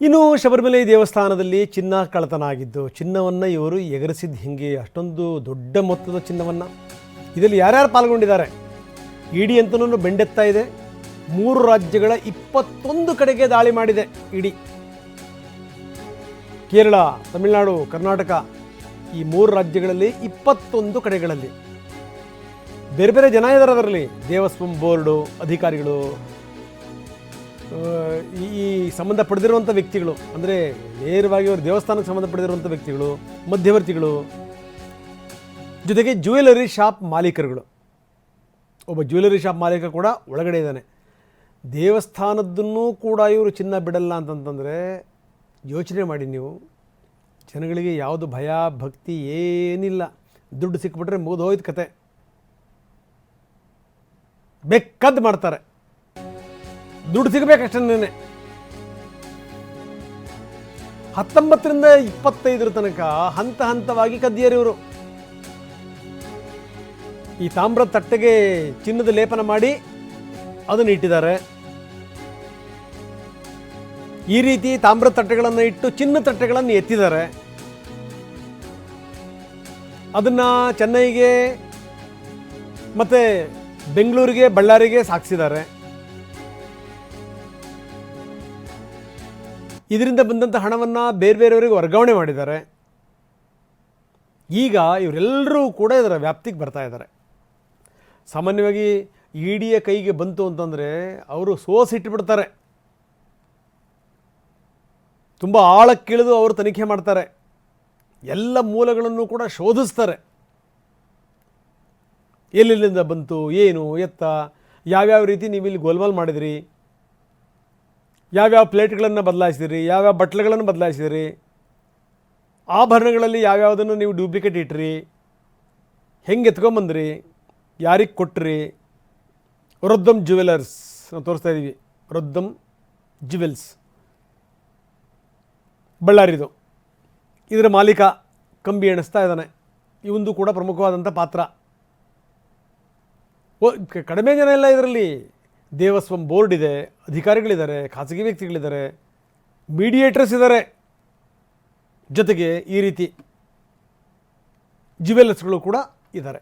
ಇನ್ನು ಶಬರಿಮಲೆ ದೇವಸ್ಥಾನದಲ್ಲಿ ಚಿನ್ನ ಕಳ್ಳತನ ಆಗಿದ್ದು, ಚಿನ್ನವನ್ನು ಇವರು ಎಗರಿಸಿದ್ದು ಹಿಂಗೆ, ಅಷ್ಟೊಂದು ದೊಡ್ಡ ಮೊತ್ತದ ಚಿನ್ನವನ್ನು. ಇದರಲ್ಲಿ ಯಾರ್ಯಾರು ಪಾಲ್ಗೊಂಡಿದ್ದಾರೆ? ಇಡಿ ಅಂತನೂ ಬೆಂಡೆತ್ತಾ ಇದೆ. 3 ರಾಜ್ಯಗಳ 21 ಕಡೆಗೆ ದಾಳಿ ಮಾಡಿದೆ ಇಡಿ. ಕೇರಳ, ತಮಿಳುನಾಡು, ಕರ್ನಾಟಕ ಈ 3 ರಾಜ್ಯಗಳಲ್ಲಿ 21 ಕಡೆಗಳಲ್ಲಿ ಬೇರೆ ಬೇರೆ ಜನ ಇದ್ದಾರೆ. ಅದರಲ್ಲಿ ದೇವಸ್ವಂ ಬೋರ್ಡು ಅಧಿಕಾರಿಗಳು, ಈ ಸಂಬಂಧಪಡೆದಿರುವಂಥ ವ್ಯಕ್ತಿಗಳು, ಅಂದರೆ ನೇರವಾಗಿ ಅವರು ದೇವಸ್ಥಾನಕ್ಕೆ ಸಂಬಂಧಪಡೆದಿರುವಂಥ ವ್ಯಕ್ತಿಗಳು, ಮಧ್ಯವರ್ತಿಗಳು, ಜೊತೆಗೆ ಜ್ಯುವೆಲರಿ ಶಾಪ್ ಮಾಲೀಕರುಗಳು. ಒಬ್ಬ ಜ್ಯುವೆಲರಿ ಶಾಪ್ ಮಾಲೀಕ ಕೂಡ ಒಳಗಡೆ ಇದ್ದಾನೆ. ದೇವಸ್ಥಾನದ್ದನ್ನು ಕೂಡ ಇವರು ಚಿನ್ನ ಬಿಡಲ್ಲ ಅಂತಂತಂದರೆ ಯೋಚನೆ ಮಾಡಿ ನೀವು. ಜನಗಳಿಗೆ ಯಾವುದು ಭಯ ಭಕ್ತಿ ಏನಿಲ್ಲ. ದುಡ್ಡು ಸಿಕ್ಬಿಟ್ರೆ ಮುಗಿದು ಹೋಯ್ತು ಕತೆ. ಬೇಕಾದ್ದು ಮಾಡ್ತಾರೆ, ದುಡ್ಡು ಸಿಗಬೇಕಷ್ಟೇ. 19ರಿಂದ 25 ತನಕ ಹಂತ ಹಂತವಾಗಿ ಕದ್ದಿಯರು ಇವರು. ಈ ತಾಮ್ರದ ತಟ್ಟೆಗೆ ಚಿನ್ನದ ಲೇಪನ ಮಾಡಿ ಅದನ್ನು ಇಟ್ಟಿದ್ದಾರೆ. ಈ ರೀತಿ ತಾಮ್ರದ ತಟ್ಟೆಗಳನ್ನು ಇಟ್ಟು ಚಿನ್ನ ತಟ್ಟೆಗಳನ್ನು ಎತ್ತಿದ್ದಾರೆ. ಅದನ್ನು ಚೆನ್ನೈಗೆ ಮತ್ತು ಬೆಂಗಳೂರಿಗೆ, ಬಳ್ಳಾರಿಗೆ ಸಾಗಿಸಿದ್ದಾರೆ. ಇದರಿಂದ ಬಂದಂಥ ಹಣವನ್ನು ಬೇರೆ ಬೇರೆಯವರಿಗೆ ವರ್ಗಾವಣೆ ಮಾಡಿದ್ದಾರೆ. ಈಗ ಇವರೆಲ್ಲರೂ ಕೂಡ ಇದರ ವ್ಯಾಪ್ತಿಗೆ ಬರ್ತಾ ಇದ್ದಾರೆ. ಸಾಮಾನ್ಯವಾಗಿ ಇಡಿಯ ಕೈಗೆ ಬಂತು ಅಂತಂದರೆ ಅವರು ಸೋಸಿಟ್ಬಿಡ್ತಾರೆ. ತುಂಬ ಆಳಕ್ಕಿಳಿದು ಅವರು ತನಿಖೆ ಮಾಡ್ತಾರೆ. ಎಲ್ಲ ಮೂಲಗಳನ್ನು ಕೂಡ ಶೋಧಿಸ್ತಾರೆ. ಎಲ್ಲೆಲ್ಲಿಂದ ಬಂತು, ಏನು ಎತ್ತ, ಯಾವ್ಯಾವ ರೀತಿ ನೀವು ಇಲ್ಲಿ ಗೋಲ್ಮಾಲ್ ಮಾಡಿದಿರಿ, ಯಾವ್ಯಾವ ಪ್ಲೇಟ್ಗಳನ್ನು ಬದಲಾಯಿಸಿದಿರಿ, ಯಾವ್ಯಾವ ಬಟ್ಲುಗಳನ್ನು ಬದಲಾಯಿಸಿದಿರಿ, ಆಭರಣಗಳಲ್ಲಿ ಯಾವ್ಯಾವುದನ್ನು ನೀವು ಡೂಪ್ಲಿಕೇಟ್ ಇಟ್ರಿ, ಹೆಂಗೆ ಎತ್ಕೊಂಬಂದ್ರಿ, ಯಾರಿಗೆ ಕೊಟ್ರಿ. ರೊದ್ದಮ್ ಜ್ಯುವೆಲರ್ಸ್ ನಾವು ತೋರಿಸ್ತಾ ಇದ್ದೀವಿ. ರೊದ್ದಮ್ ಜ್ಯುವೆಲ್ಸ್ ಬಳ್ಳಾರಿದು. ಇದರ ಮಾಲೀಕ ಕಂಬಿ ಎಣಿಸ್ತಾ ಇದ್ದಾನೆ. ಇವಂದು ಕೂಡ ಪ್ರಮುಖವಾದಂಥ ಪಾತ್ರ. ಕಡಿಮೆ ಜನ ಇಲ್ಲ ಇದರಲ್ಲಿ. ದೇವಸ್ವಂ ಬೋರ್ಡ್ ಇದೆ, ಅಧಿಕಾರಿಗಳಿದ್ದಾರೆ, ಖಾಸಗಿ ವ್ಯಕ್ತಿಗಳಿದ್ದಾರೆ, ಮೀಡಿಯೇಟರ್ಸ್ ಇದ್ದಾರೆ, ಜೊತೆಗೆ ಈ ರೀತಿ ಜ್ಯುವೆಲರ್ಸ್ಗಳು ಕೂಡ ಇದ್ದಾರೆ.